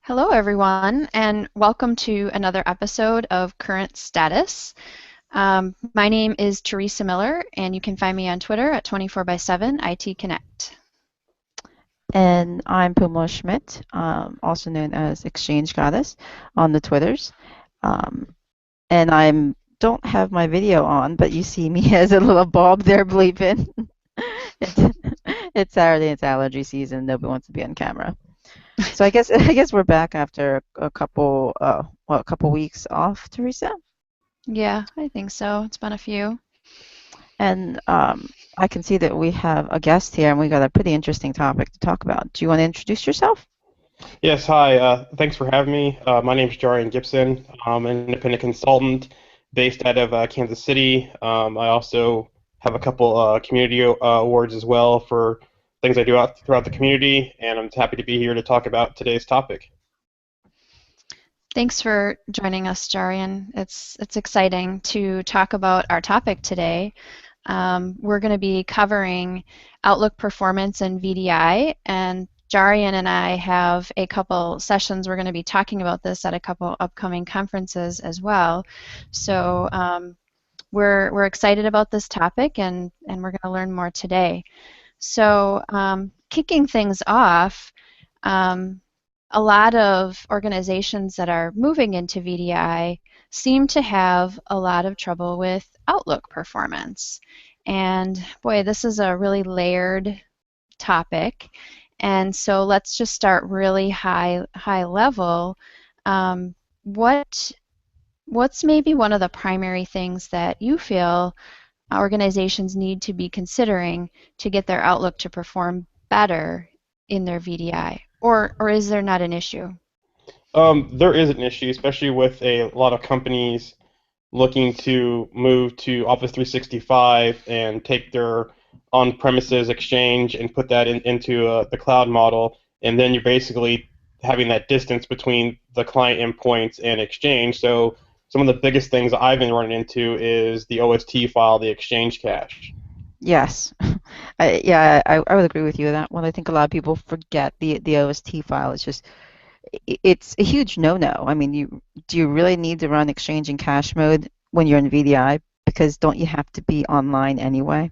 Hello, everyone, and welcome to another episode of Current Status. My name is Theresa Miller, and you can find me on Twitter at 24/7 IT Connect. And I'm Phoummala Schmitt, also known as Exchange Goddess on the Twitters. And I don't have my video on, but you see me as a little bulb there bleeping. it's, it's Saturday, it's allergy season. Nobody wants to be on camera. So I guess we're back after a couple weeks off, Theresa. Yeah, I think so. It's been a few. And I can see that we have a guest here, and we got a pretty interesting topic to talk about. Do you want to introduce yourself? Yes, hi. Thanks for having me. My name is Jarian Gibson. I'm an independent consultant based out of Kansas City. I also have a couple community awards as well for things I do out throughout the community, and I'm happy to be here to talk about today's topic. Thanks for joining us, Jarian. It's exciting to talk about our topic today. We're going to be covering Outlook performance and VDI, and Jarian and I have a couple sessions. We're going to be talking about this at a couple upcoming conferences as well. So we're excited about this topic, and we're going to learn more today. So kicking things off, a lot of organizations that are moving into VDI seem to have a lot of trouble with Outlook performance. And boy, this is a really layered topic. And so let's just start really high level. What's maybe one of the primary things that you feel organizations need to be considering to get their Outlook to perform better in their VDI? Or is there not an issue? There is an issue, especially with a lot of companies looking to move to Office 365 and take their on-premises Exchange and put that into the cloud model, and then you're basically having that distance between the client endpoints and Exchange. So some of the biggest things I've been running into is the OST file, the Exchange cache. Yes. I would agree with you on that one. I think a lot of people forget the OST file. It's a huge no-no. I mean, do you really need to run Exchange in cache mode when you're in VDI? Because don't you have to be online anyway?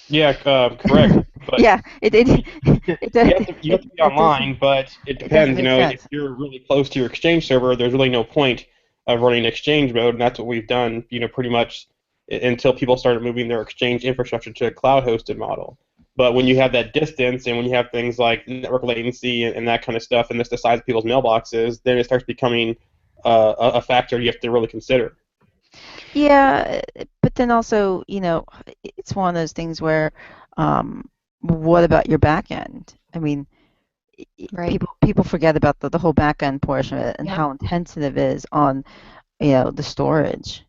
Yeah, correct. But Yeah, you have to be it doesn't online, but it it doesn't depends. make If sense. you're really close to your Exchange server, there's really no point of running Exchange mode, and that's what we've done. Pretty much until people started moving their Exchange infrastructure to a cloud-hosted model. But when you have that distance, and when you have things like network latency and that kind of stuff, and this the size of people's mailboxes, then it starts becoming a factor you have to really consider. Yeah, but then also, it's one of those things where, what about your back end? I mean, Right. people forget about the whole back end portion of it and Yep. how intensive it is on, the storage.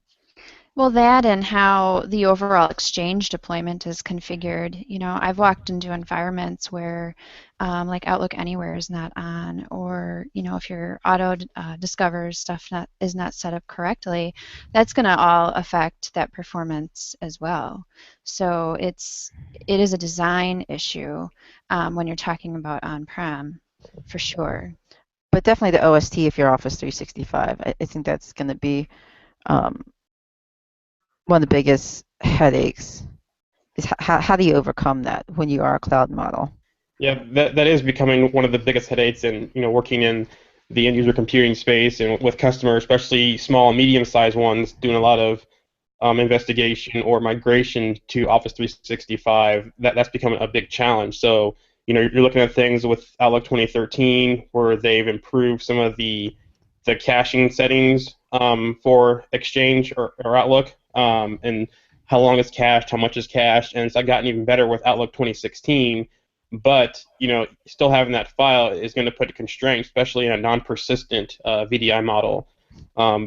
Well, that and how the overall Exchange deployment is configured. I've walked into environments where, like Outlook Anywhere is not on, or if your auto discover stuff is not set up correctly, that's going to all affect that performance as well. So it is a design issue when you're talking about on-prem, for sure. But definitely the OST if you're Office 365. I think that's going to be um, one of the biggest headaches. Is how do you overcome that when you are a cloud model? Yeah, that is becoming one of the biggest headaches in working in the end user computing space and with customers, especially small and medium sized ones, doing a lot of investigation or migration to Office 365. That's becoming a big challenge. So you're looking at things with Outlook 2013 where they've improved some of the caching settings for Exchange or Outlook, and how long is cached, how much is cached, and it's gotten even better with Outlook 2016. But still having that file is going to put a constraint, especially in a non-persistent VDI model,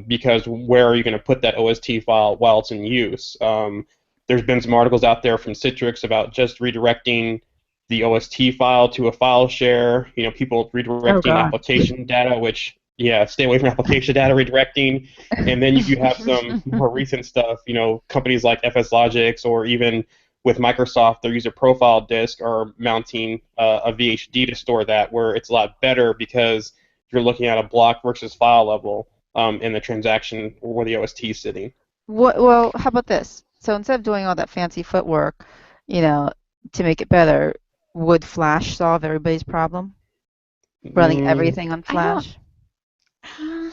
because where are you going to put that OST file while it's in use? There's been some articles out there from Citrix about just redirecting the OST file to a file share. People Oh redirecting God. application data, which stay away from application data redirecting. And then you have some more recent stuff. Companies like FS Logics or even with Microsoft, their user profile disk are mounting a VHD to store that, where it's a lot better because you're looking at a block versus file level in the transaction where the OST is sitting. Well, how about this? So instead of doing all that fancy footwork, you know, to make it better, would Flash solve everybody's problem? Running Mm, everything on I don't. Flash? Uh,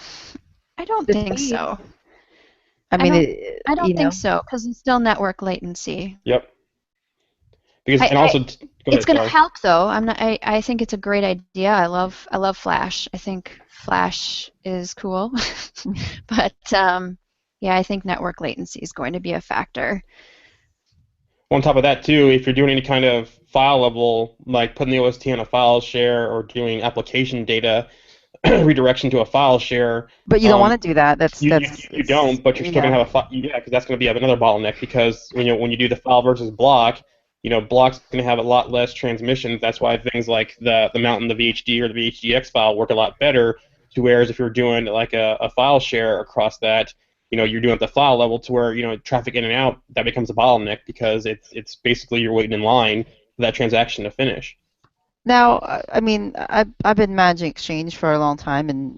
I don't The think speed. so. I I mean, don't. it, I you don't think know, so because it's still network latency. yep. Because I, and I also go it's ahead. going to Sorry. help though. I think it's a great idea. I love Flash. I think Flash is cool. But yeah, I think network latency is going to be a factor. On top of that, too, if you're doing any kind of file level, like putting the OST on a file share or doing application data redirection to a file share, but you don't um, want to do that. you don't, but you're still going Yeah. to have a yeah, because that's going to be another bottleneck because when you do the file versus block, block's going to have a lot less transmissions. That's why things like the mount in the VHD or the VHDX file work a lot better. To whereas if you're doing like a file share across that, you're doing at the file level to where traffic in and out that becomes a bottleneck because it's basically you're waiting in line for that transaction to finish. Now, I mean, I've been managing Exchange for a long time, and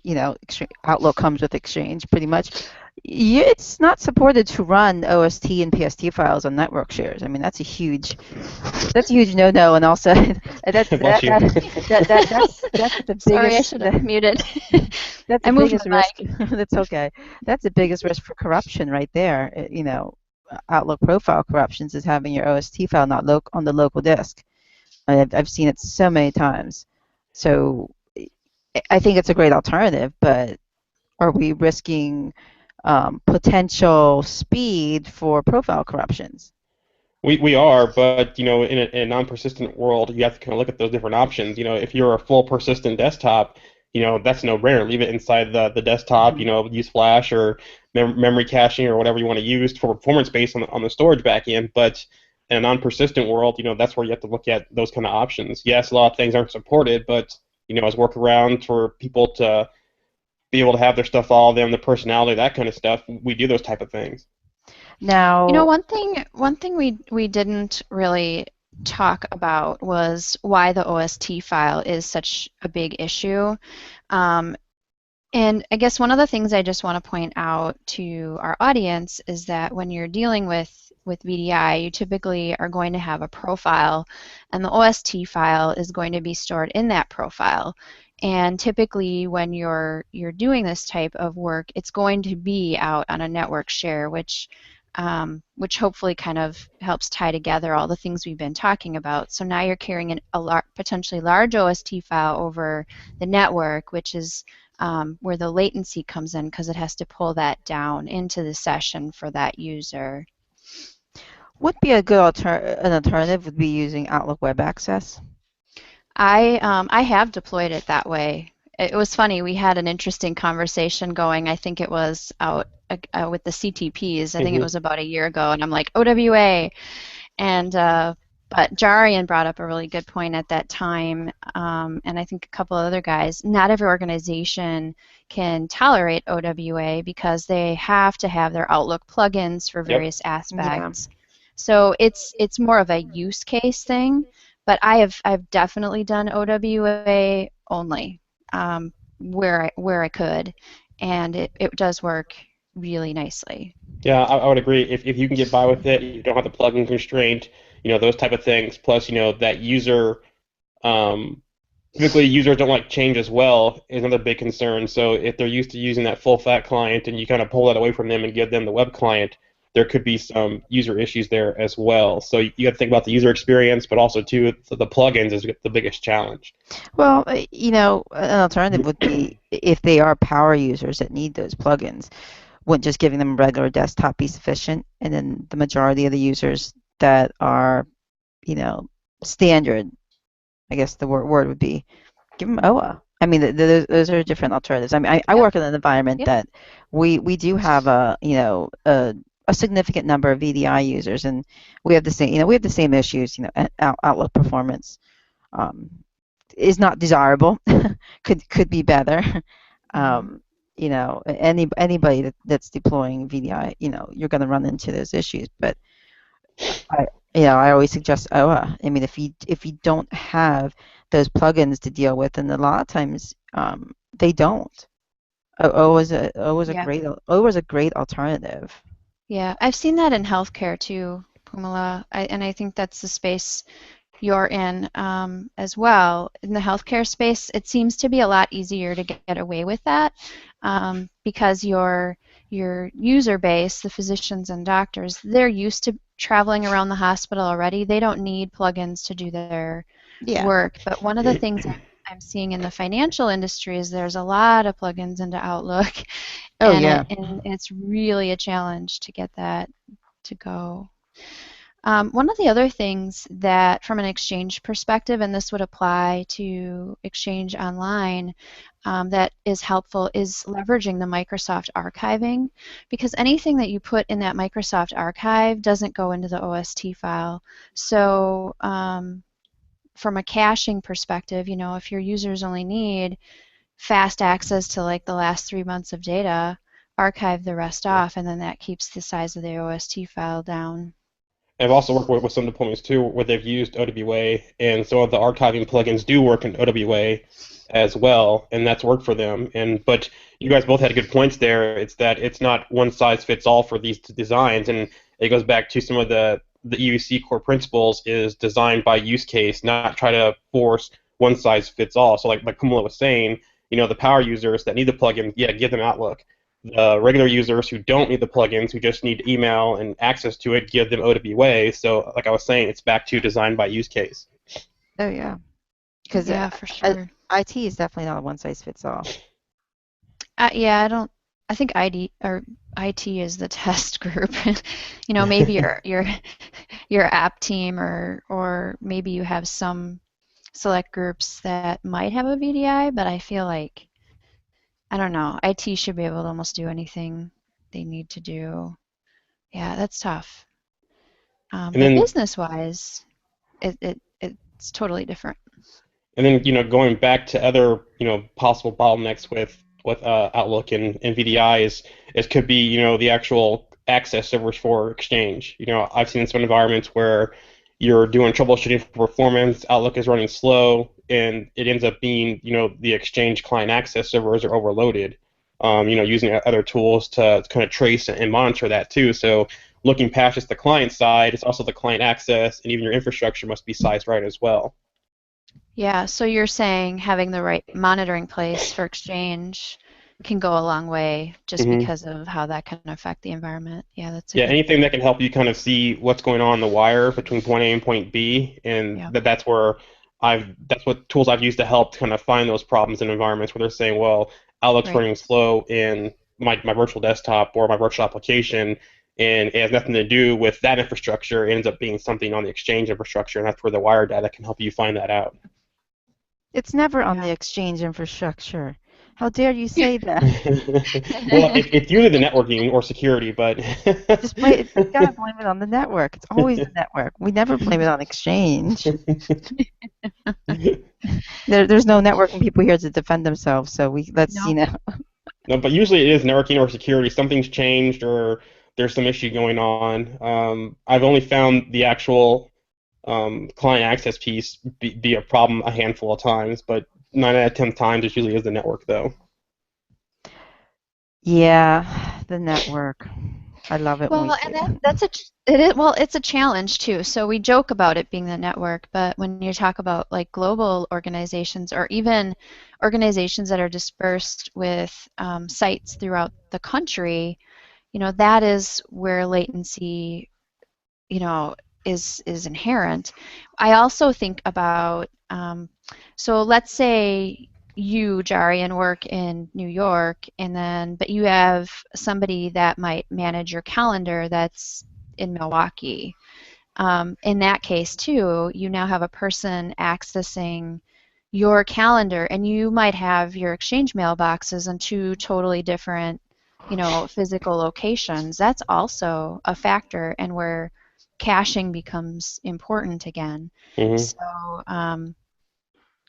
Outlook comes with Exchange pretty much. It's not supported to run OST and PST files on network shares. I mean, that's a huge no-no, and also that's Bless that you. that that's the Sorry, I biggest should have muted. that's I the moved biggest my risk. mic. That's okay. That's the biggest risk for corruption right there. Outlook profile corruptions is having your OST file not on the local disk. I've seen it so many times. So I think it's a great alternative, but are we risking potential speed for profile corruptions? We are, but in a non-persistent world, you have to kind of look at those different options. If you're a full persistent desktop, that's a no-brainer. Leave it inside the desktop. Mhm. Use Flash or memory caching or whatever you want to use for performance based on the storage backend. But in a non-persistent world, that's where you have to look at those kind of options. Yes, a lot of things aren't supported, but as workaround for people to be able to have their stuff all of them, the personality, that kind of stuff, we do those type of things. Now, One thing we didn't really talk about was why the OST file is such a big issue. Um, and I guess one of the things I just want to point out to our audience is that when you're dealing with VDI, you typically are going to have a profile, and the OST file is going to be stored in that profile. And typically, when you're doing this type of work, it's going to be out on a network share, which hopefully kind of helps tie together all the things we've been talking about. So now you're carrying a potentially large OST file over the network, which is where the latency comes in because it has to pull that down into the session for that user. would be a good an alternative would be using Outlook Web Access. I have deployed it that way. It was funny. We had an interesting conversation going. I think it was out with the CTPs. I think it Hmm. was about a year ago, and I'm like OWA, and but Jarian brought up a really good point at that time, and I think a couple of other guys. Not every organization can tolerate OWA because they have to have their Outlook plugins for Yep. various Yeah. aspects. So it's more of a use case thing. But I've definitely done OWA only where I could, and it does work really nicely. Yeah, I would agree. If you can get by with it, you don't have the plugin constraint, those type of things. Plus, that user, um, typically users don't like change as well is another big concern. So if they're used to using that full fat client and you kind of pull that away from them and give them the web client, there could be some user issues there as well. So you got to think about the user experience, but also too the plugins is the biggest challenge. Well, an alternative would be if they are power users that need those plugins, wouldn't just giving them a regular desktop be sufficient? And then the majority of the users that are, you know, standard, I guess the word would be, give them OA. I mean, those are different alternatives. I mean, I Yep. work in an environment Yep. that we do have a significant number of VDI users, and we have the same issues. Outlook performance um, is not desirable. Could be better. Mhm. Um, anybody that's deploying VDI, you're going to run into those issues. But I always suggest OA. I mean, if you don't have those plugins to deal with, and a lot of times they don't. Yeah. O was a great alternative. Yeah, I've seen that in healthcare too, Phoummala, and I think that's the space you're in as well. In the healthcare space, it seems to be a lot easier to get away with that because your user base, the physicians and doctors, they're used to traveling around the hospital already. They don't need plugins to do their Yeah. work. But one of the things I'm seeing in the financial industry is there's a lot of plugins into Outlook, Oh yeah. and it's really a challenge to get that to go. One of the other things that, from an Exchange perspective, and this would apply to Exchange Online, that is helpful is leveraging the Microsoft archiving, because anything that you put in that Microsoft archive doesn't go into the OST file. So from a caching perspective, if your users only need fast access to like the last 3 months of data, archive the rest off, and then that keeps the size of the OST file down. I've also worked with some deployments too where they've used OWA, and some of the archiving plugins do work in OWA as well, and that's worked for them. And but you guys both had good points there. It's that it's not one size fits all for these designs, and it goes back to some of the EUC core principles is design by use case, not try to force one size fits all. So like Phoummala was saying, the power users that need the plugin, yeah, give them Outlook. The regular users who don't need the plugins, who just need email and access to it, give them OWA. So, like I was saying, it's back to design by use case. Oh yeah. Because Yeah, for sure. IT is definitely not a one size fits all. Yeah, I don't. I think ID or IT is the test group. Maybe your app team or maybe you have some select groups that might have a VDI, but I feel like I don't know. IT should be able to almost do anything they need to do. Yeah, that's tough. And But then business-wise, it's totally different. And then, going back to other, possible bottlenecks with Outlook and VDI is could be, the actual access servers for Exchange. I've seen some environments where you're doing troubleshooting for performance, Outlook is running slow, and it ends up being, the Exchange client access servers are overloaded. Using other tools to kind of trace and monitor that too. So looking past just the client side, it's also the client access, and even your infrastructure must be sized right as well. Yeah, so you're saying having the right monitoring place for Exchange can go a long way just hmm because of how that can affect the environment. Yeah, that's a Yeah, good. anything that can help you kind of see what's going on in the wire between point A and point B, and Yeah, that's what tools I've used to help kind of find those problems in environments where they're saying, well, Outlook's right. running slow in my virtual desktop or my virtual application, and it has nothing to do with that infrastructure. It ends up being something on the Exchange infrastructure, and that's where the wire data can help you find that out. It's never on Yeah. the Exchange infrastructure. How dare you say that? Well, it's usually the networking or security, but You gotta blame it on the network. It's always the network. We never blame it on Exchange. There's no networking people here to defend themselves, so let's No. No, but usually it is networking or security. Something's changed or there's some issue going on. I've only found the actual client access piece be a problem a handful of times, but 9 out of 10 times it usually is the network, though. Yeah, the network. I love it when we Well, say and that. it is well, it's a challenge too. So we joke about it being the network, but when you talk about like global organizations or even organizations that are dispersed with sites throughout the country, that is where latency, you know, is inherent. I also think about so let's say you, Jarian, work in New York, and then but you have somebody that might manage your calendar that's in Milwaukee. In that case, too, you now have a person accessing your calendar, and you might have your Exchange mailboxes in two totally different, physical locations. That's also a factor, and where caching becomes important again. hmm So, um,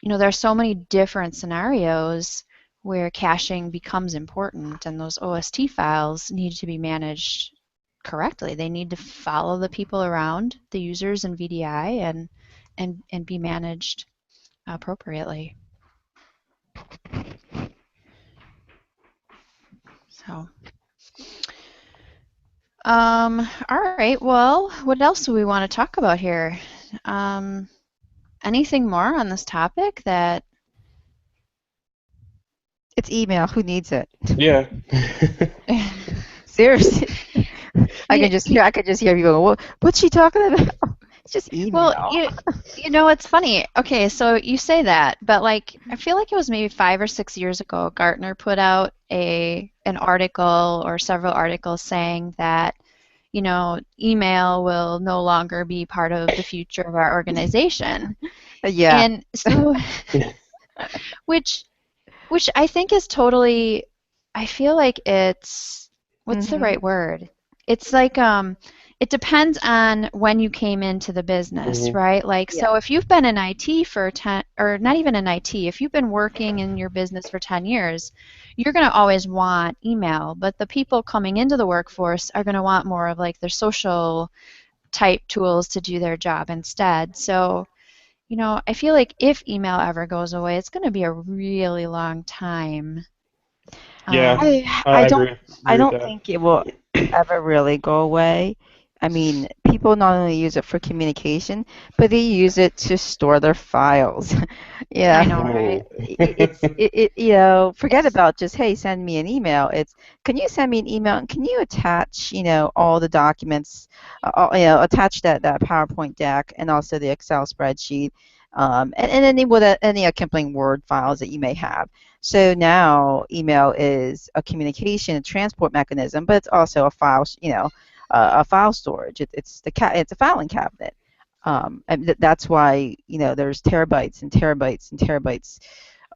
there are so many different scenarios where caching becomes important, and those OST files need to be managed correctly. They need to follow the people around, the users in VDI, and be managed appropriately. So, all right. Well, what else do we want to talk about here? Um, Anything more on this topic that It's email. Who needs it? Yeah. Seriously. you, I could just hear people go, what's she talking about? It's just well, email. you know, it's funny. Okay, so you say that, but like I feel like it was maybe 5 or 6 years ago, Gartner put out an article or several articles saying that, you know, email will no longer be part of the future of our organization. Yeah. And so, which which I think is totally, I feel like it's, what's the Hmm. right word? It's like, it depends on when you came into the business, Hmm. right? Like, Yeah. so if you've been in IT for 10, or not even in IT, if you've been working in your business for 10 years, you're going to always want email, but the people coming into the workforce are going to want more of like their social type tools to do their job instead. So, you know, I feel like if email ever goes away, it's going to be a really long time. Yeah, Um, I I don't agree with that. think it will ever really go away. I mean, people not only use it for communication, but they use it to store their files. I Yeah. know, right? Oh. You know, forget about just, hey, send me an email. It's, can you send me an email and can you attach, you know, all the documents, you know, attach that PowerPoint deck and also the Excel spreadsheet, and any with any accompanying Word files that you may have. So now email is a communication and transport mechanism, but it's also a file, you know, a file storage. It's a filing cabinet. And that's why, you know, there's terabytes and terabytes and terabytes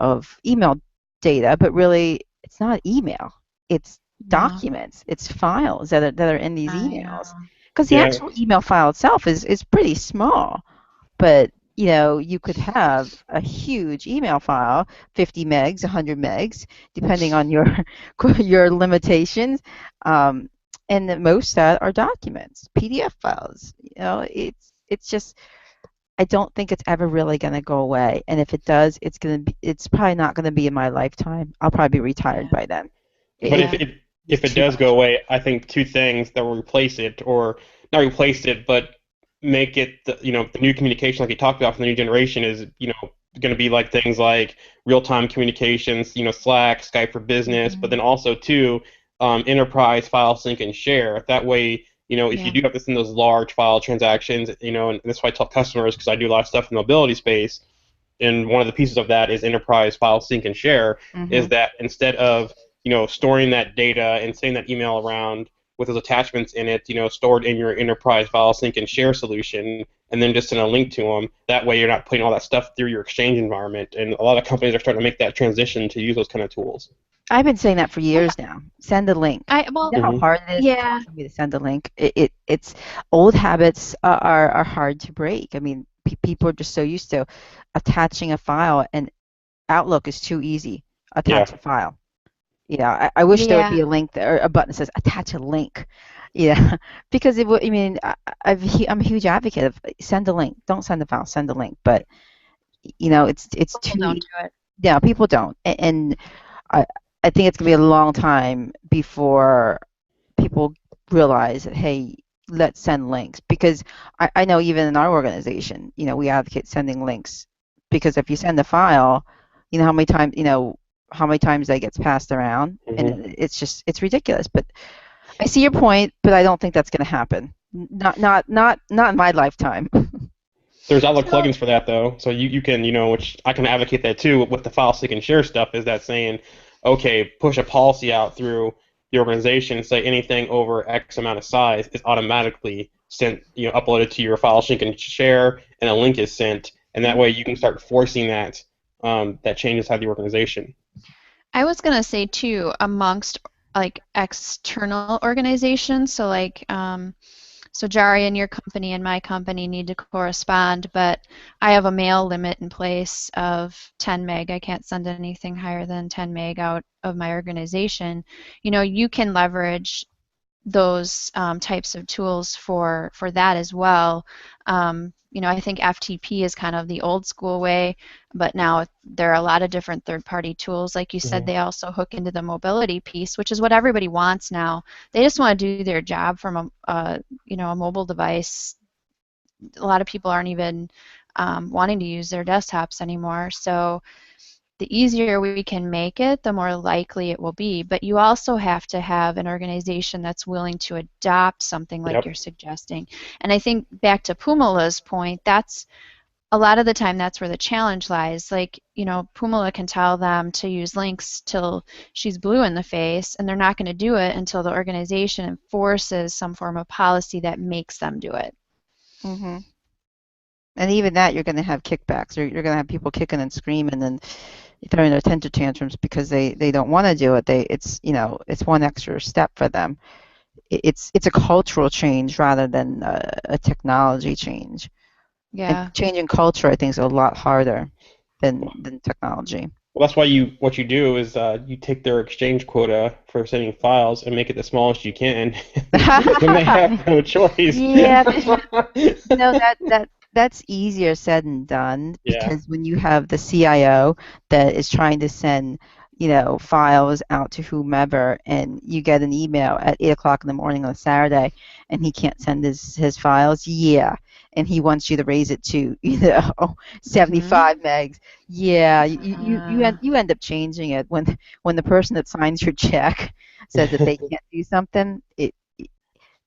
of email data, but really it's not email. It's No, documents. It's files that are in these I emails. know. Because the Yeah. actual email file itself is pretty small, but you know, you could have a huge email file, 50 megs, 100 megs, depending on your your limitations. Um, and most that are documents, PDF files. You know, it's just, I don't think it's ever really going to go away. And if it does, it's probably not going to be in my lifetime. I'll probably be retired Yeah, by then. But It's if yeah, if just it too does go much. away, I think two things that will replace it, or not replace it, but make it the new communication like you talked about for the new generation is going to be like things like real-time communications, Slack, Skype for Business, but hmm, then also too enterprise file sync and share. That way, if you yeah, do have this in those large file transactions, and that's why I tell customers because I do a lot of stuff in the mobility space, and one of the pieces of that is enterprise file sync and share, Hmm. is that instead of storing that data and sending that email around with those attachments in it, stored in your enterprise file sync and share solution, and then just send a link to them. That way, you're not putting all that stuff through your Exchange environment. And a lot of companies are starting to make that transition to use those kind of tools. I've been saying that for years now. Send a link. You well, know how Hmm. hard it is for yeah, somebody to send a link? It's old habits are hard to break. I mean, people are just so used to attaching a file, and Outlook is too easy. Yeah. Attach a file. You know, I wish there would yeah, be a link there, or a button that says attach a link. Yeah, because it would. I mean, I'm a huge advocate of send a link. Don't send a file. Send a link. But you know, it's people too. don't do it. Yeah, people don't, and I I think it's gonna be a long time before people realize that, hey, let's send links, because I know even in our organization, you know, we advocate sending links, because if you send a file, you know how many times that gets passed around, and Hmm. it's ridiculous. But I see your point, but I don't think that's going to happen. Not in my lifetime. There's Outlook So, plugins for that though, so you can which I can advocate that too with the file sync and share stuff. Is that saying, okay, push a policy out through the organization, say anything over X amount of size is automatically sent, uploaded to your file sync and share, and a link is sent, and that way you can start forcing that change inside the organization. I was gonna say too, amongst like external organizations, so like so Jari and your company and my company need to correspond, but I have a mail limit in place of 10 meg. I can't send anything higher than 10 meg out of my organization. You know, you can leverage those types of tools for that as well. I think FTP is kind of the old school way, but now there are a lot of different third-party tools. Like you said, Mhm. they also hook into the mobility piece, which is what everybody wants now. They just want to do their job from a mobile device. A lot of people aren't even wanting to use their desktops anymore. So the easier we can make it, the more likely it will be. But you also have to have an organization that's willing to adopt something like you're Yep. suggesting. And I think back to Phoummala's point, that's a lot of the time that's where the challenge lies. Like, Phoummala can tell them to use links till she's blue in the face, and they're not going to do it until the organization enforces some form of policy that makes them do it. Hmm. And even that, you're going to have kickbacks. You're going to have people kicking and screaming and throwing their temper tantrums because they don't want to do it. It's one extra step for them. It's a cultural change rather than a technology change. And Yeah. changing culture, I think, is a lot harder than technology. Well, that's why what you do is you take their exchange quota for sending files and make it the smallest you can. Then they have no choice. Yeah, but that's easier said than done Yeah. because when you have the CIO that is trying to send, files out to whomever, and you get an email at 8 o'clock in the morning on a Saturday, and he can't send his files, yeah, and he wants you to raise it to, Mm-hmm. 75 megs, yeah, Uh, you end up changing it when the person that signs your check says that they can't do something.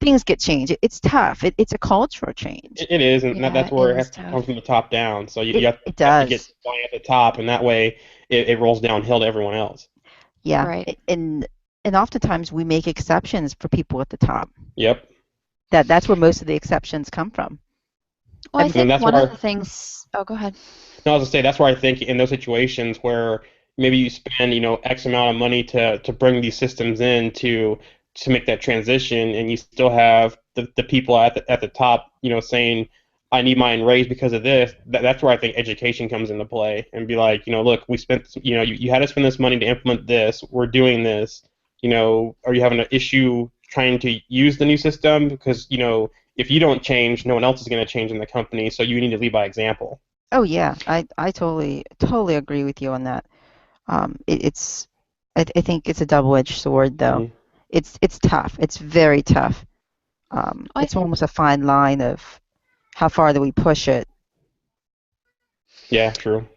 Things get changed. It's tough. It's a cultural change. It is, and yeah, that's it where it has is to come tough. from the top down. So you It have, it have to get does. buy at the top, and that way it rolls downhill to everyone else. Yeah. Right. And oftentimes we make exceptions for people at the top. Yep. That's where most of the exceptions come from. Well, I I mean, And then think that's one of where the things. Oh, go ahead. No, I was gonna say that's where I think in those situations where maybe you spend, X amount of money to bring these systems in to make that transition, and you still have the people at the top, saying, I need mine raised because of this. That's where I think education comes into play and be like, look, we spent, you had to spend this money to implement this. We're doing this. Are you having an issue trying to use the new system? Because, if you don't change, no one else is going to change in the company. So you need to lead by example. oh yeah, I totally agree with you on that. It's I think it's a double-edged sword though. Hmm. It's tough. It's very tough. Well, It's almost a fine line of how far do we push it. Yeah, true.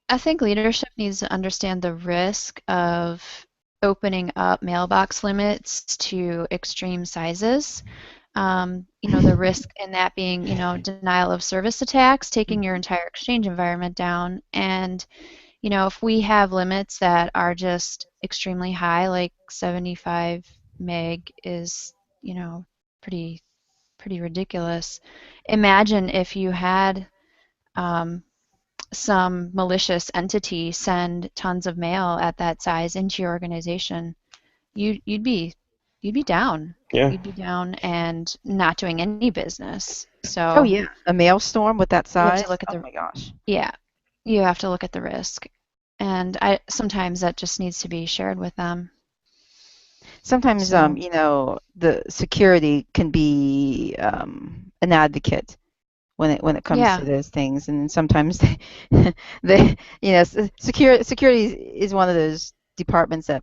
I think leadership needs to understand the risk of opening up mailbox limits to extreme sizes. The risk in that being, denial of service attacks, taking your entire exchange environment down. And, if we have limits that are just extremely high, like 75 meg is, you know, pretty pretty ridiculous. Imagine if you had um, some malicious entity send tons of mail at that size into your organization. You'd be down. Yeah. You'd be down and not doing any business. Oh So yeah, a mailstorm with that you have to size. look at Oh the my gosh. yeah, you have to look at the risk. And I sometimes that just needs to be shared with them. Sometimes, So the security can be an advocate when it comes to yeah, those things, and sometimes security is one of those departments that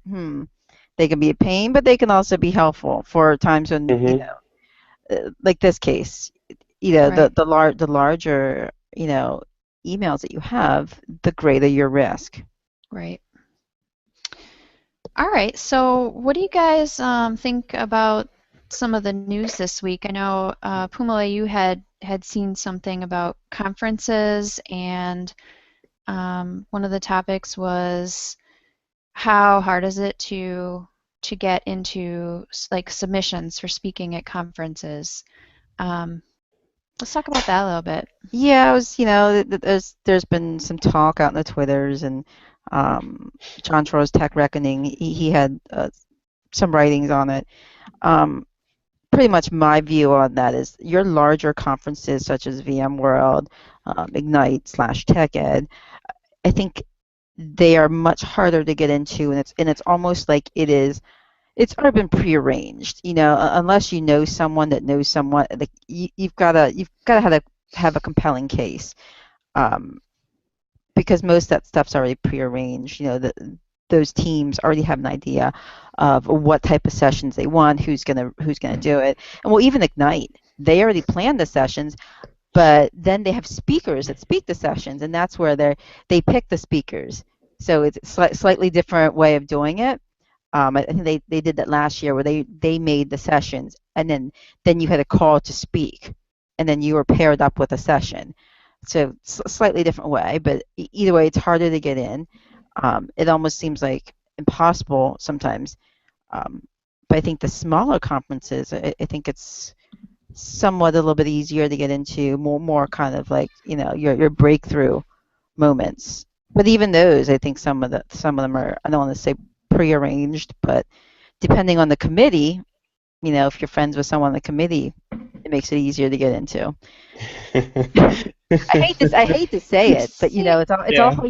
they can be a pain, but they can also be helpful for times when Hmm. like this case, right, the larger emails that you have, the greater your risk. right. All right. So, what do you guys think about some of the news this week? I know, Phoummala, you had seen something about conferences, and one of the topics was how hard is it to get into like submissions for speaking at conferences. Um, let's talk about that a little bit. Yeah, I was, there's been some talk out in the Twitters, and um, John Troy's Tech Reckoning. He had some writings on it. Um, Pretty much my view on that is your larger conferences such as VMworld, Ignite slash TechEd. I think they are much harder to get into, and it's almost like it's already been prearranged. Unless you know someone that knows someone, like you've gotta have a compelling case, um, because most of that stuff's already prearranged. Those teams already have an idea of what type of sessions they want, who's gonna do it, and well, even Ignite, they already planned the sessions, but then they have speakers that speak the sessions, and that's where they pick the speakers. So it's a slightly different way of doing it. I think they did that last year where they made the sessions, and then you had a call to speak, and then you were paired up with a session. So slightly different way, but either way, it's harder to get in. It almost seems like impossible sometimes. Um, but I think the smaller conferences, I think it's somewhat a little bit easier to get into, more kind of like your breakthrough moments. But even those, I think some of them are, I don't want to say prearranged, but depending on the committee, if you're friends with someone on the committee, it makes it easier to get into. I hate to say it, but See, it's all Yeah, how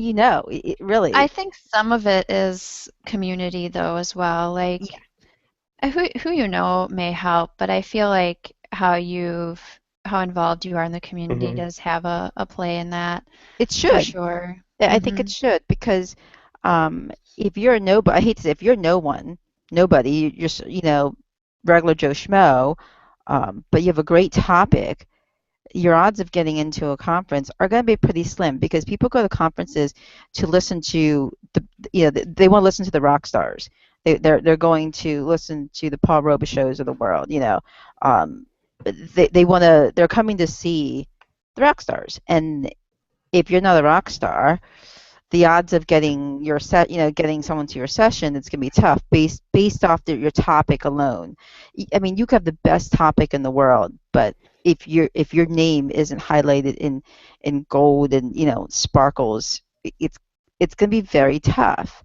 it I really. think some of it is community though as well. Yeah, Like who you know may help, but I feel like how involved you are in the community hmm does have a play in that it for should. sure. I think it Mhm. should because if you're a nobody, I hate to say, if you're no one, nobody, you're regular Joe Schmo, but you have a great topic, your odds of getting into a conference are going to be pretty slim because people go to conferences to listen to they want to listen to the rock stars. They're going to listen to the Paul Robichaux of the world. They're coming to see the rock stars, and if you're not a rock star, the odds of getting getting someone to your session, it's going to be tough based off your topic alone. I mean, you could have the best topic in the world, but if your name isn't highlighted in gold and sparkles, it's going to be very tough.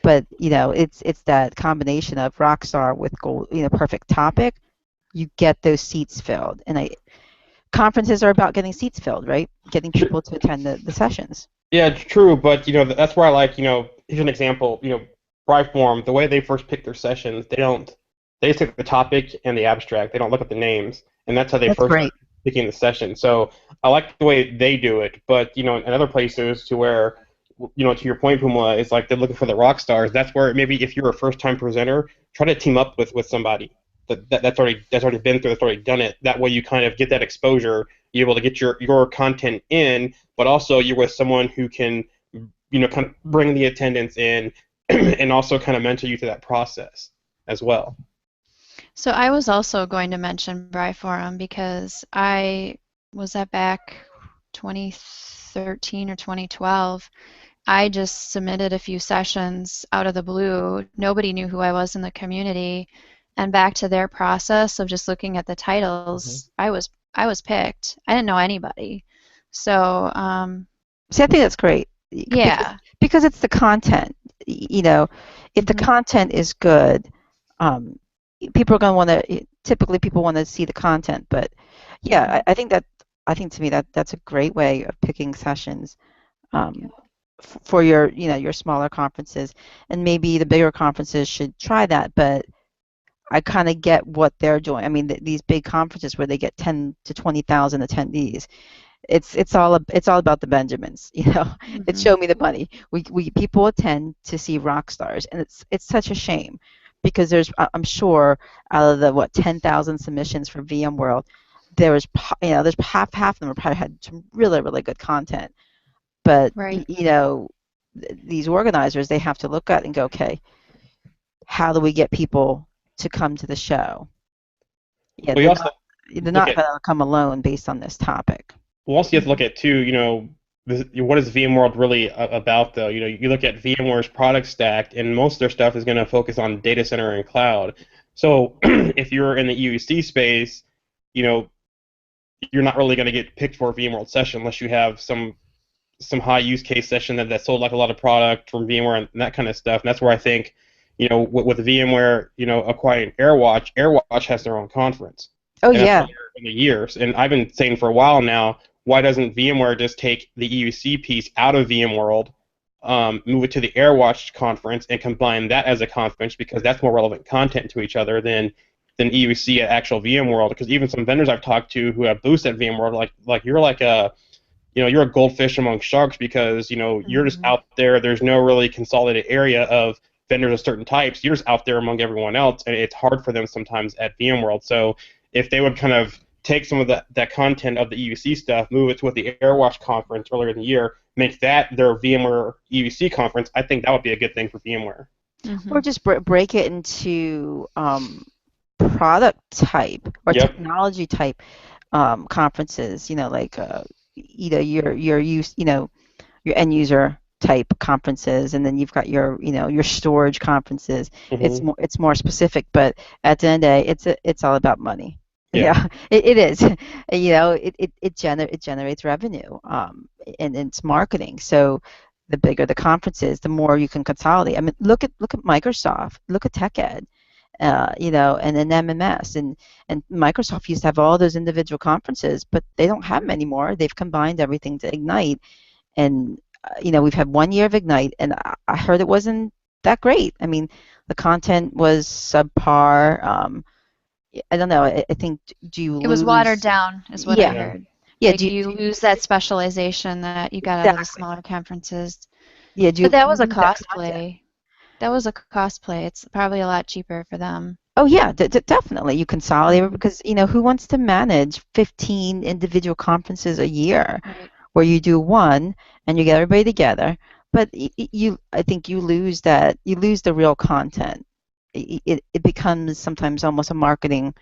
But it's that combination of rock star with gold, perfect topic. You get those seats filled, and conferences are about getting seats filled, right? Getting people to attend the sessions. Yeah, true, but that's where I like, here's an example, BRY Forum, the way they first pick their sessions, they just take the topic and the abstract. They don't look at the names, and that's how they That's first great. start picking the session. So I like the way they do it, but in other places to where, to your point, Pumla, it's like they're looking for the rock stars. That's where maybe if you're a first time presenter, try to team up with somebody that's already been through, that's already done it. That way you kind of get that exposure. You're able to get your content in, but also you're with someone who can, kind of bring the attendance in and also kind of mentor you through that process as well. So I was also going to mention BRY Forum because I was at back 2013 or 2012. I just submitted a few sessions out of the blue. Nobody knew who I was in the community. And back to their process of just looking at the Mhm. titles, I was picked. I didn't know anybody. So, See, I think that's great because yeah. it's the content. If the Hmm. content is good, um, people are going to want to. Typically, people want to see the content. But yeah, Hmm. I think to me that's a great way of picking sessions, um, for your smaller conferences, and maybe the bigger conferences should try that. But I kind of get what they're doing. I mean, these big conferences where they get 10 to 20,000 attendees, it's all about the Benjamins, It's Hmm. show me the money. We people attend to see rock stars, and it's such a shame because I'm sure out of the 10,000 submissions for VMworld, there's half of them probably had some really really good content, but Right. these organizers, they have to look at and go, okay, how do we get people to come to the show? Yeah, We also they're look not at going to come alone based on this topic. we also have to look Hmm. at too, what is VMworld really about though? You look at VMware's product stack, and most of their stuff is going to focus on data center and cloud. So if you're in the EUC space, you know, you're not really going to get picked for a VMworld session unless you have some high use case session that sold like a lot of product from VMware and that kind of stuff. And that's where I think, with VMware, acquiring AirWatch has their own conference, Oh and that's been yeah. there for the years. And I've been saying for a while now, why doesn't VMware just take the EUC piece out of VMworld, move it to the Airwatch conference and combine that as a conference because that's more relevant content to each other than EUC at actual VMworld. Because even some vendors I've talked to who have booths at VMworld, like you're like a you're a goldfish among sharks because you're just Mhm. out there. There's no really consolidated area of vendors of certain types. You're just out there among everyone else, and it's hard for them sometimes at VMworld. So if they would kind of take some of that content of the EUC stuff, move it to what the Airwatch conference earlier in the year, make that their VMware EUC conference, I think that would be a good thing for VMware. Or Mhm. just break it into product type or Yep. technology type conferences, like your use, your end user type conferences, and then you've got your storage conferences. It's Hmm. more specific, but at the end of the day, it's all about money. Yeah. Yeah, it is. It generates revenue, and it's marketing. So the bigger the conferences, the more you can consolidate. I mean, look at Microsoft, look at TechEd, and then MMS, and Microsoft used to have all those individual conferences, but they don't have them anymore. They've combined everything to Ignite, and we've had 1 year of Ignite, and I heard it wasn't that great. I mean, the content was subpar. I don't know. I think, do you It was watered lose? down, is what I Yeah, Yeah. heard. yeah. Like you lose that specialization that you got out of the Exactly. smaller conferences. Yeah, But do that you was a lose that cost content? play. That was a cost play. It's probably a lot cheaper for them. Oh yeah, definitely. You consolidate it Hmm. because who wants to manage 15 individual conferences a year Right. where you do one and you get everybody together, but I think you lose the real content. It becomes sometimes almost a marketing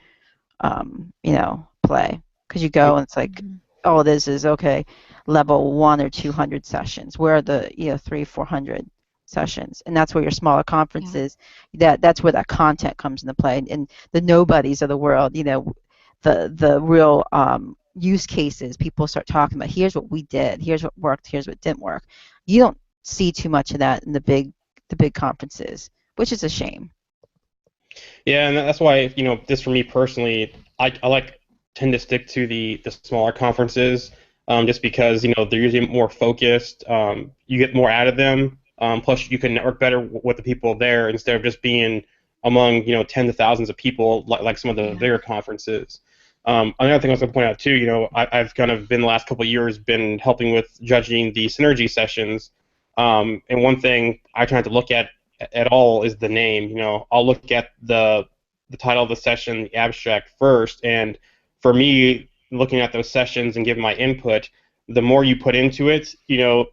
play because you go and it's like, Hmm. oh, this is okay, level 1 or 200 sessions. Where are the 300, 400 sessions? And that's where your smaller Yeah. conferences, that's where that content comes into play. And the nobodies of the world, the real use cases. People start talking about, here's what we did, here's what worked, here's what didn't work. You don't see too much of that in the big conferences, which is a shame. Yeah, and that's why, this for me personally, I like tend to stick to the smaller conferences, just because, they're usually more focused. You get more out of them. Plus, you can network better with the people there instead of just being among, tens of thousands of people like some of the Yeah. bigger conferences. Another thing I was going to point out too, I've kind of been the last couple of years been helping with judging the synergy sessions. And one thing I try to look at all is the name. I'll look at the title of the session, the abstract first, and for me, looking at those sessions and giving my input, the more you put into it,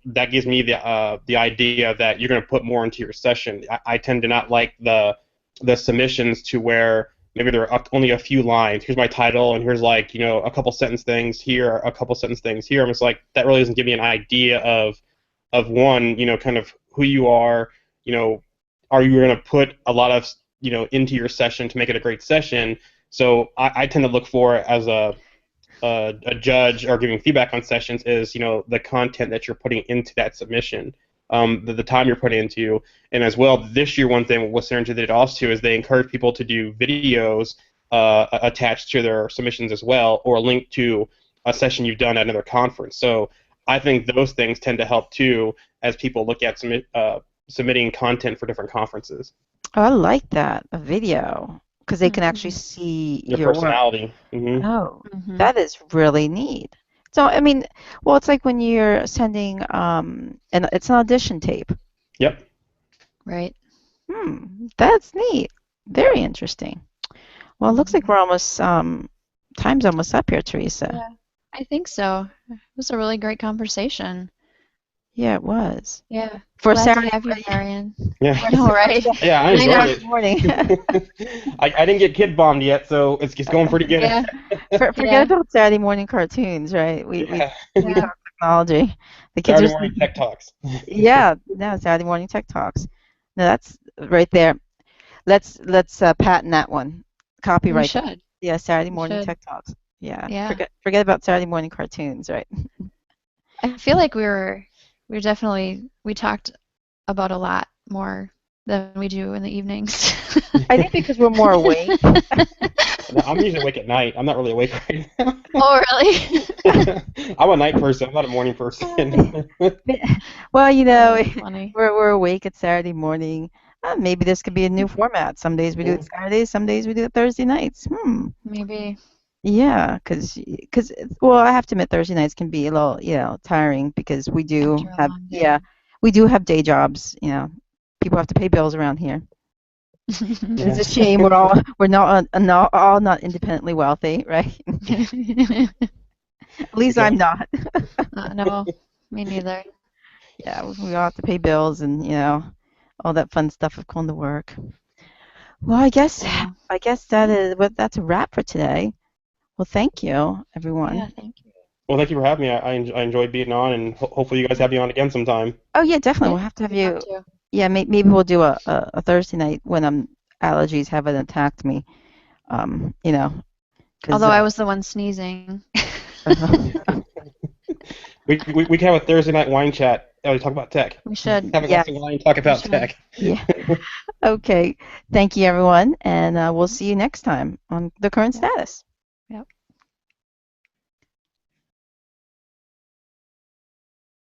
that gives me the idea that you're going to put more into your session. I tend to not like the submissions to where maybe there are only a few lines. Here's my title, and here's like a couple sentence things here, a couple sentence things here. I'm just like that really doesn't give me an idea of one, kind of who you are, you know, are you going to put a lot of, into your session to make it a great session? So I tend to look for as a judge or giving feedback on sessions is, the content that you're putting into that submission, the time you're putting into, and as well, this year, one thing with Synergy did also is they encourage people to do videos attached to their submissions as well, or a link to a session you've done at another conference. So I think those things tend to help too as people look at submitting content for different conferences. Oh, I like that, a video, because they can actually Hmm. see Your your work. personality. Hmm. Oh, Hmm. that is really neat. So, I mean, well, it's like when you're sending, and it's an audition tape. Yep. Right. That's neat. Very interesting. Well, it looks like Hmm. we're almost, time's almost up here, Teresa. Yeah. I think so. It was a really great conversation. Yeah, it was. Yeah. For Glad to Saturday, have you, Jarian. Yeah. I know, right? Yeah, I for I enjoyed know. Saturday it. morning. I didn't get kid bombed yet, so it's going pretty good. Yeah. Forget Yeah. about Saturday morning cartoons, right? We Yeah. we Yeah. talk technology. The kids are Saturday morning sleeping. tech talks. Yeah, no, Saturday morning tech talks. No, that's right there. Let's patent that one. We Copyright that. should. Yeah, Saturday We morning should. tech talks. Yeah, Yeah. forget about Saturday morning cartoons, right? I feel like we definitely we talked about a lot more than we do in the evenings. I think because we're more awake. No, I'm usually awake at night. I'm not really awake right now. Oh, really? I'm a night person. I'm not a morning person. Well, Oh, that's funny. we're awake at Saturday morning. Maybe this could be a new format. Some days we do it Saturdays, some days we do it Thursday nights. Maybe Yeah, because well, I have to admit Thursday nights can be a little, tiring because after a long day. we do have day jobs. People have to pay bills around here. Yeah. It's a shame we're not all not independently wealthy, right? At least I'm not. No, me neither. Yeah, we all have to pay bills and all that fun stuff of going to work. Well, Yeah. I guess that's a wrap for today. Well, thank you, Yeah, everyone. thank you. Well, thank you for having me. I enjoyed being on, and hopefully you guys have me on again sometime. Oh yeah, definitely. Yeah, We'll have to have we'd love you. to. Yeah, maybe we'll do a Thursday night when allergies haven't attacked me. Because Although I was the one sneezing. We can have a Thursday night wine chat. Talk about tech. We should. Have a glass of yes, wine, and talk We about should. tech. yeah. Okay. Thank you, everyone, and we'll see you next time on the current Yeah. status.